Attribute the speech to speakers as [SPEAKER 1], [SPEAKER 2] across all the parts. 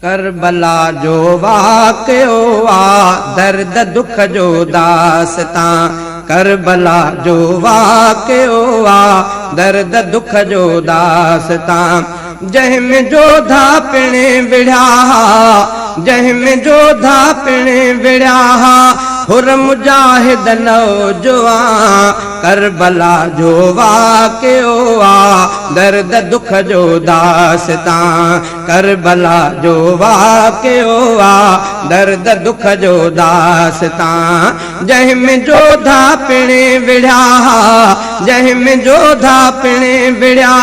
[SPEAKER 1] करबला जो वाक़ियो आ दर्द दुख जो दास्तां करबला जो वाक़ियो आ दर्द दुख जो दास्तां जंहिंमें जोधा पिणे विढ़िया जंहिंमें जोधा पिणे विढ़िया हुर मुजाहिद नौजवान करबला जो वाक़ियो आ दर्द दुख जो दास्तां करबला जो वाक़ियो आ दर्द दुख जो दास्तां जंहिंमें जोधा पिणे विढ़िया जंहिंमें जोधा पिणे विढ़िया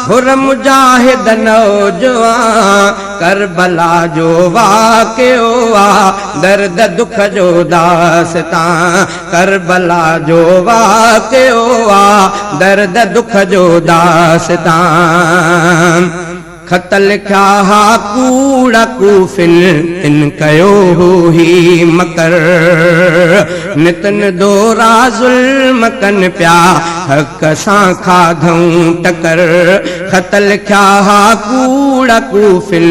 [SPEAKER 1] हुर मुजाहिद नौजवान करबला जो वाक़ियो आ दर्द दुख जो दास्तां करबला जो वाक़ियो आ दर्द दुख जो दास्तां ख़त लिखा हा कूड़ा कूफिल इन कयो ही मकर नितन दोरा ज़ुल्म कन प्या हक़ सां खाधऊं टकर ख़त लिखा हा कूड़ा कूफिल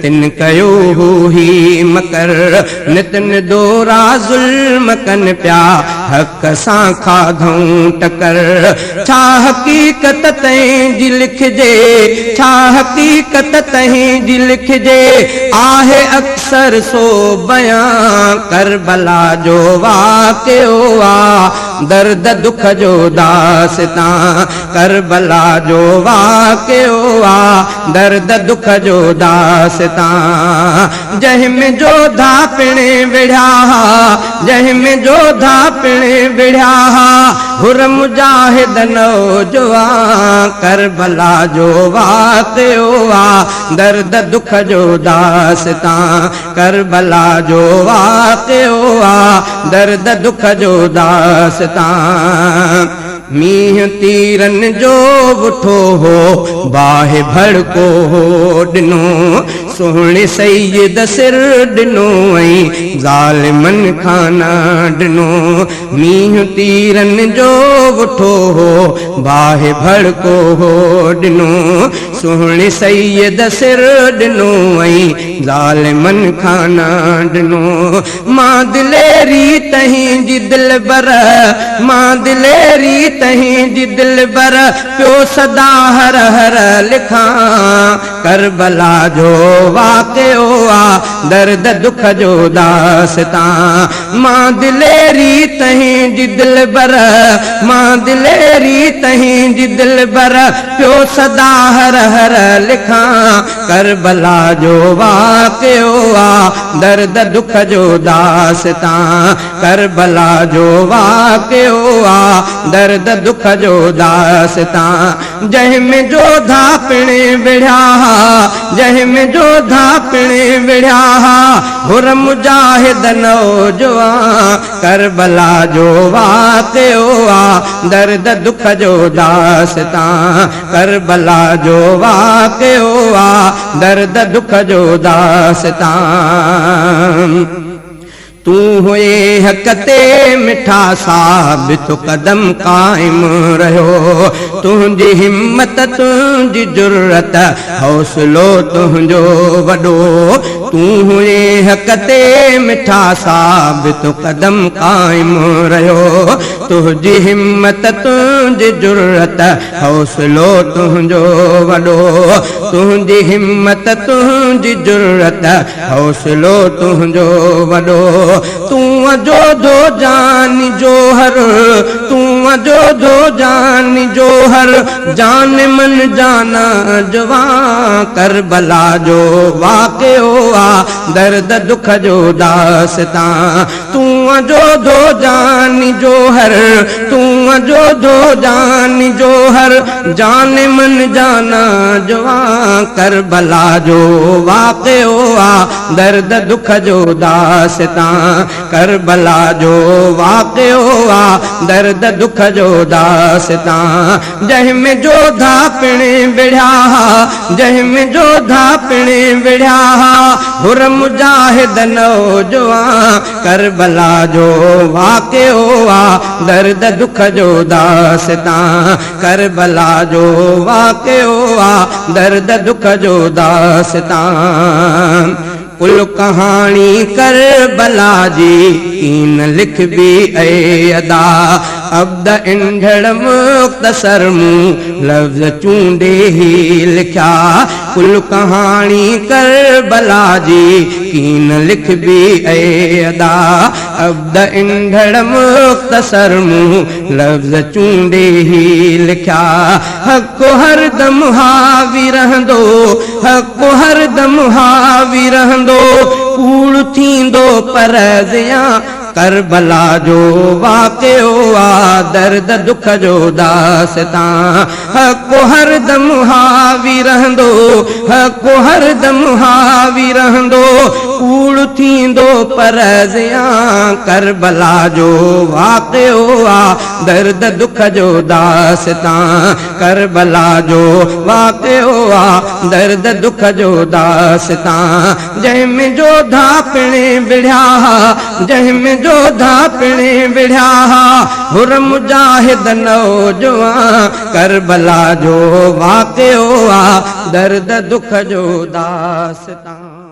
[SPEAKER 1] इन कयो ही मकर नितन दोरा ज़ुल्म कन प्या हक़ सां खाधऊं टकर छा हक़ीक़त तंहिंजी लिखिजे छा हक़ीक़त तंहिंजी लिखिजे आहे अक्सर सो बयां करबला जो वाक़ियो आ दर्द दुख जो दास्तां करबला जो वाक़ियो आ दर्द दुख जो दास्तां जंहिंमें जोधा पिणे विढ़िया जंहिंमें जोधा पिणे विढ़िया हुर मुजाहिद नौजवान करबला जो वाक़ियो आ दर्द दुख जो दास्तां करबला जो वाक़ियो आ दर्द दुख जो दास्तां मींह तीरन जो उठो हो बाहि भड़को हो ॾिनो सोहणे सैयद सिर ॾिनो ऐं ज़ालिमन खाना ॾिनो मींह तीरन जो उठो हो बाहि भड़को हो ॾिनो सोहणे सैयद सिर ॾिनो ऐं ज़ालिमन खाना ॾिनो मां दिलेरी तंहिंजी दिलबर मां दिलेरी तंहिंजी दिलबर पियो सदा हर हर लिखां करबला जो वाक़ियो आ दर्द दुख जो दास्तां मां दिलेरी तंहिंजी दिलबर मां दिलेरी तंहिंजी दिलबर पियो सदा हर हर लिखां करबला जो वाक़ियो आ दर्द दुख जो दास्तां करबला जो वाक़ियो आ दर्द दुख जो दास्तां जंहिंमें जोधा पिणे विढ़िया जंहिंमें जोधा पिणे विढ़िया हुर मुजाहिद नौजवान करबला जो वाक़ियो आ दर्द दुख जो दास्तां करबला जो वाक़ियो आ दर्द दुख जो दास्तां तू हुए हक़ ते मिठा साबित कदम कायम रहियो तुंहिंजी हिम्मत तुंहिंजी जुर्रत हौसलो तुंहिंजो वॾो तू हुए हक़ ते मिठा साबित कदम कायम रहियो तुंहिंजी हिम्मत तुंहिंजी जुर्रत हौसलो तुंहिंजो वॾो तुंहिंजी हिम्मत तुंहिंजी जुर्रत हौसलो तुंहिंजो वॾो तूं जोधो जानी जोहर तूं जोधो जानी जोहर जान मन जाना जवान करबला जो वाक़ियो आ दर्द दुख जो दास्तां तूं जोधो जानी जोहर तूं जोधो जानी जोहर जान मन जाना जवान करबला जो वाक़ियो आ दर्द दुख जो दास्तां करबला जो वाक़ियो आ दर्द दुख जो दास्तां जंहिंमें जोधा पिणे विढ़िया जंहिंमें जोधा पिणे विढ़िया हुर मुजाहिद नौजवान करबला जो वाक़ियो आ दर्द दुख जो दास्तां करबला जो वाक़ियो आ दर्द दुख जो दास्तां कुल कहानी करबला जी कीन लिखबी ऐ अदा अब्द इंढड़ मुख्तसर मूं लफ्ज़ चूंडे ही लिखा कुल कहानी करबला जी कीन लिखबी ऐ अदा अब्द इंढड़ मुख्तसर मूं लफ्ज़ चूंडे ही लिखा हक़ हरदम हावी रहंदो हक़ हरदम हावी रहंदो कूड़ थींदो पर ज़िया करबला जो वाक़ियो आ दर्द दुख जो दास्तां हक़ हरदम हावी रहंदो हक़ हरदम हावी रहंदो कूड़ थींदो पर ज़िया करबला जो वाक़ियो आ दर्द दुख जो दास्तां करबला जो वाक़ियो आ दर्द दुख जो दास्तां जंहिंमें जोधा पिणे विढ़िया जंहिंमें जोधा पिणे विढ़िया हुर मुजाहिद नौजवान करबला जो वाक़ियो आ दर्द दुख जो दास्तां।